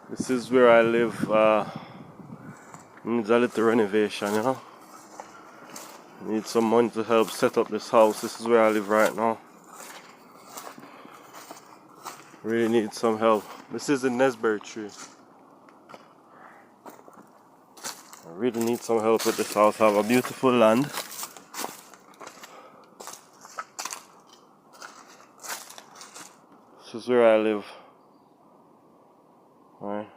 This is where I live. Needs a little renovation, you know. Need some money to help set up this house. This is where I live right now. Really need some help. This is a Nesberry tree. I really need some help with this house. I have a beautiful land. This is where I live. Alright.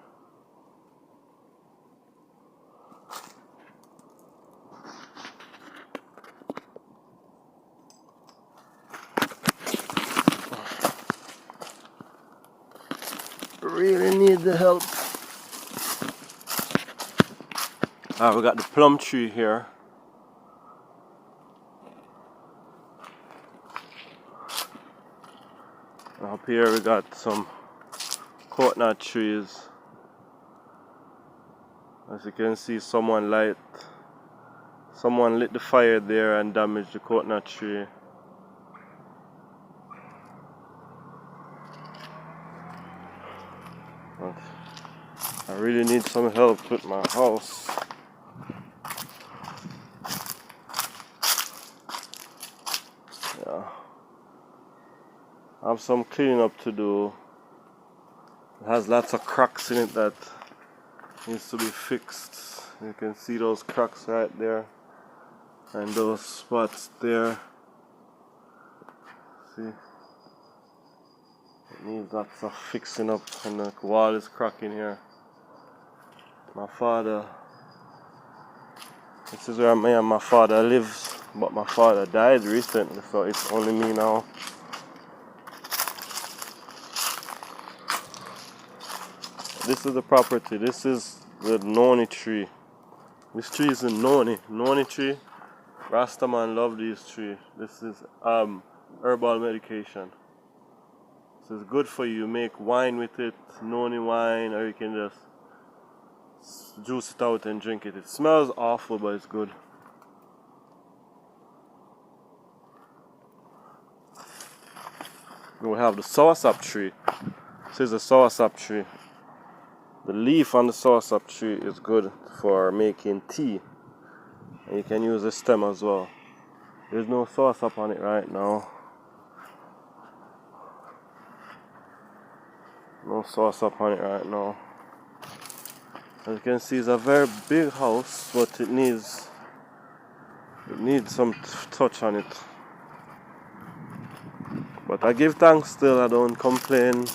Really need the help. We got the plum tree here. And up here we got some coconut trees. As you can see, someone lit the fire there and damaged the coconut tree. But I really need some help with my house. Yeah. I have some cleaning up to do. It has lots of cracks in it that needs to be fixed. You can see those cracks right there and those spots there. See, it needs lots of fixing up, and the wall is cracking here. My father, this is where me and my father lives, but my father died recently, so it's only me now. This is the property. This is the noni tree. This tree is a noni tree. Rastaman love this tree. This is herbal medication. So it's good for you. You make wine with it, noni wine, or you can just juice it out and drink it. It smells awful, but it's good. We have the soursop tree. This is a soursop tree. The leaf on the soursop tree is good for making tea. And you can use the stem as well. There's no soursop on it right now. No soursop on it right now. As you can see, it's a very big house, but it needs some touch on it. But I give thanks still, I don't complain.